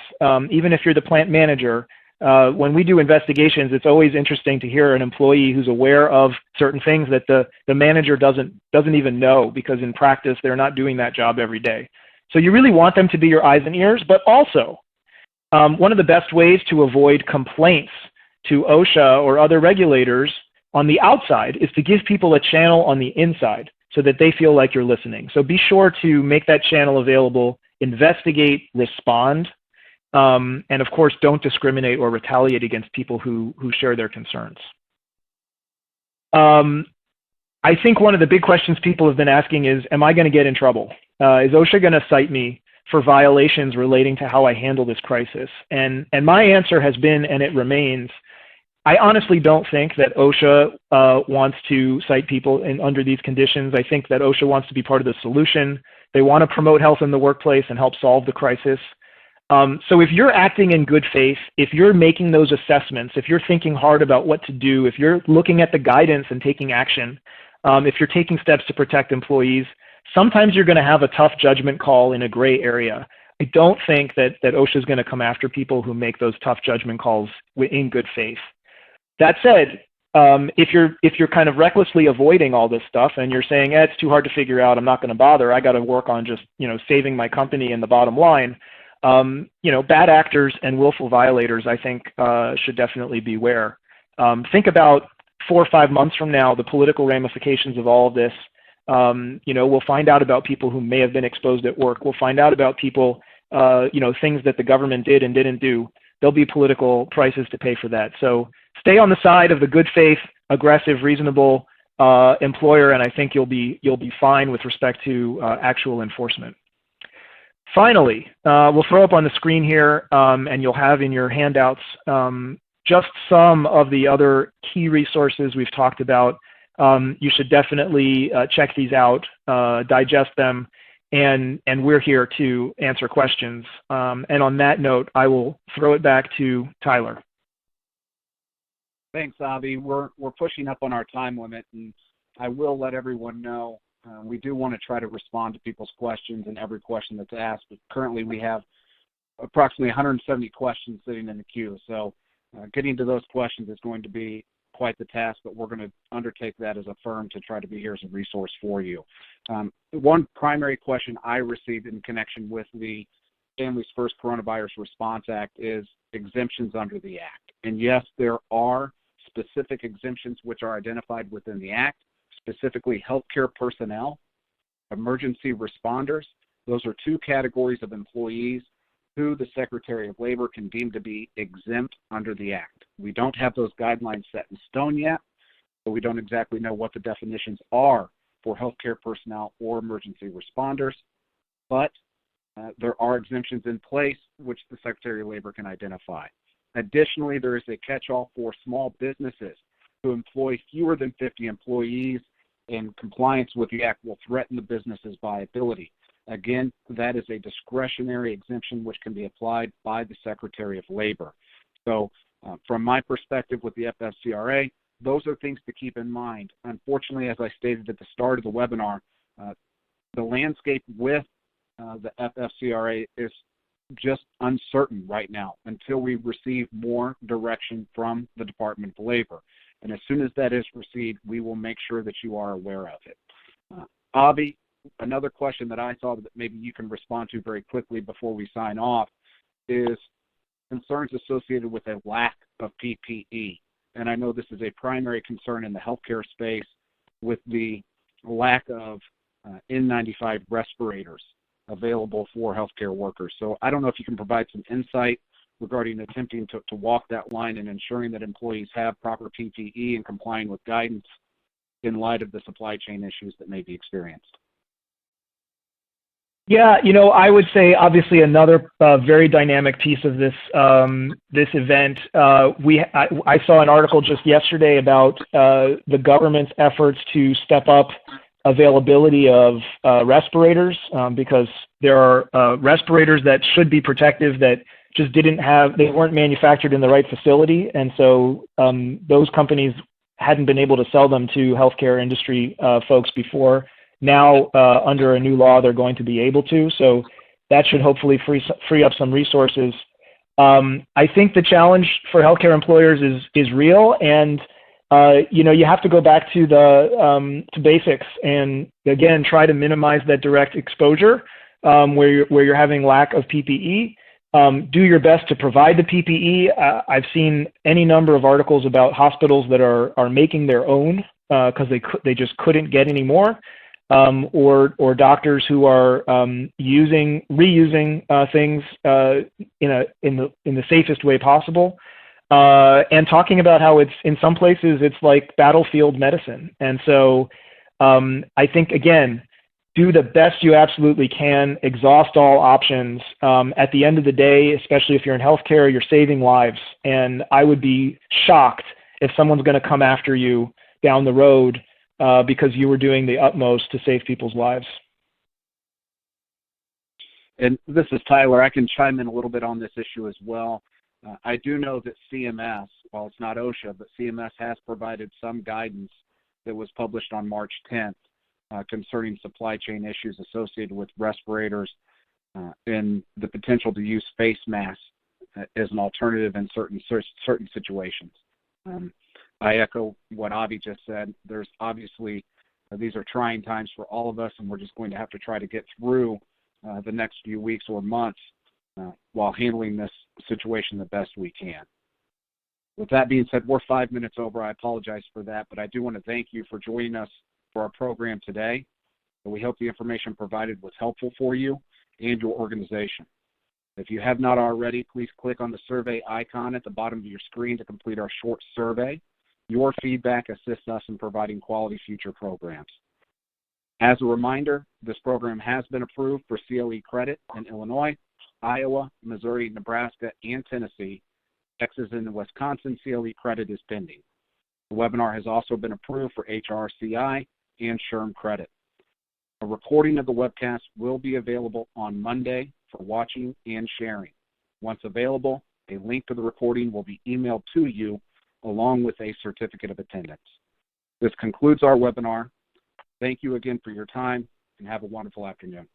Even if you're the plant manager, when we do investigations, it's always interesting to hear an employee who's aware of certain things that the manager doesn't even know, because in practice, they're not doing that job every day. So you really want them to be your eyes and ears, but also one of the best ways to avoid complaints to OSHA or other regulators on the outside is to give people a channel on the inside so that they feel like you're listening. So be sure to make that channel available, investigate, respond, and of course, don't discriminate or retaliate against people who share their concerns. I think one of the big questions people have been asking is, am I going to get in trouble? Is OSHA going to cite me for violations relating to how I handle this crisis? And my answer has been, and it remains, I honestly don't think that OSHA wants to cite people under these conditions. I think that OSHA wants to be part of the solution. They want to promote health in the workplace and help solve the crisis. So if you're acting in good faith, if you're making those assessments, if you're thinking hard about what to do, if you're looking at the guidance and taking action, if you're taking steps to protect employees, sometimes you're going to have a tough judgment call in a gray area. I don't think that OSHA is going to come after people who make those tough judgment calls in good faith. That said, if you're kind of recklessly avoiding all this stuff and you're saying, it's too hard to figure out, I'm not going to bother, I got to work on just, saving my company and the bottom line, bad actors and willful violators, I think, should definitely beware. Think about 4 or 5 months from now, the political ramifications of all of this. We'll find out about people who may have been exposed at work. We'll find out about people, things that the government did and didn't do. There'll be political prices to pay for that. So stay on the side of the good faith, aggressive, reasonable employer, and I think you'll be fine with respect to actual enforcement. Finally, we'll throw up on the screen here, and you'll have in your handouts just some of the other key resources we've talked about. You should definitely check these out, digest them, and we're here to answer questions. And on that note, I will throw it back to Tyler. Thanks, Avi. We're pushing up on our time limit, and I will let everyone know we do want to try to respond to people's questions and every question that's asked, but currently we have approximately 170 questions sitting in the queue. So getting to those questions is going to be quite the task, but we're going to undertake that as a firm to try to be here as a resource for you. One primary question I received in connection with the Families First Coronavirus Response Act is exemptions under the Act. And yes, there are specific exemptions which are identified within the Act, specifically healthcare personnel, emergency responders. Those are 2 categories of employees who the Secretary of Labor can deem to be exempt under the Act. We don't have those guidelines set in stone yet, so we don't exactly know what the definitions are for healthcare personnel or emergency responders, but there are exemptions in place which the Secretary of Labor can identify. Additionally, there is a catch-all for small businesses who employ fewer than 50 employees, and compliance with the Act will threaten the business's viability. Again, that is a discretionary exemption which can be applied by the Secretary of Labor. So from my perspective with the FFCRA, those are things to keep in mind. Unfortunately, as I stated at the start of the webinar, the landscape with the FFCRA is just uncertain right now until we receive more direction from the Department of Labor. And as soon as that is received, we will make sure that you are aware of it. Avi, another question that I saw that maybe you can respond to very quickly before we sign off is concerns associated with a lack of PPE. And I know this is a primary concern in the healthcare space with the lack of N95 respirators available for healthcare workers. So I don't know if you can provide some insight regarding attempting to walk that line and ensuring that employees have proper PPE and complying with guidance in light of the supply chain issues that may be experienced. Yeah, I would say obviously another very dynamic piece of this this event. I saw an article just yesterday about the government's efforts to step up availability of respirators because there are respirators that should be protective that just they weren't manufactured in the right facility, and so those companies hadn't been able to sell them to healthcare industry folks before. Now, under a new law, they're going to be able to, so that should hopefully free up some resources. I think the challenge for healthcare employers is real, and you have to go back to to basics and again try to minimize that direct exposure where you're having lack of PPE. Do your best to provide the PPE. I've seen any number of articles about hospitals that are making their own because they just couldn't get any more. Or doctors who are reusing things in the safest way possible, and talking about how it's in some places it's like battlefield medicine. And so I think again, do the best you absolutely can, exhaust all options. At the end of the day, especially if you're in healthcare, you're saving lives, and I would be shocked if someone's going to come after you down the road because you were doing the utmost to save people's lives. And this is Tyler. I can chime in a little bit on this issue as well. I do know that CMS, while it's not OSHA, but CMS has provided some guidance that was published on March 10th concerning supply chain issues associated with respirators and the potential to use face masks as an alternative in certain situations. I echo what Avi just said. There's obviously, these are trying times for all of us, and we're just going to have to try to get through the next few weeks or months while handling this situation the best we can. With that being said, we're 5 minutes over. I apologize for that, but I do want to thank you for joining us for our program today. We hope the information provided was helpful for you and your organization. If you have not already, please click on the survey icon at the bottom of your screen to complete our short survey. Your feedback assists us in providing quality future programs. As a reminder, this program has been approved for CLE credit in Illinois, Iowa, Missouri, Nebraska, and Tennessee. Texas and Wisconsin CLE credit is pending. The webinar has also been approved for HRCI and SHRM credit. A recording of the webcast will be available on Monday for watching and sharing. Once available, a link to the recording will be emailed to you along with a certificate of attendance. This concludes our webinar. Thank you again for your time, and have a wonderful afternoon.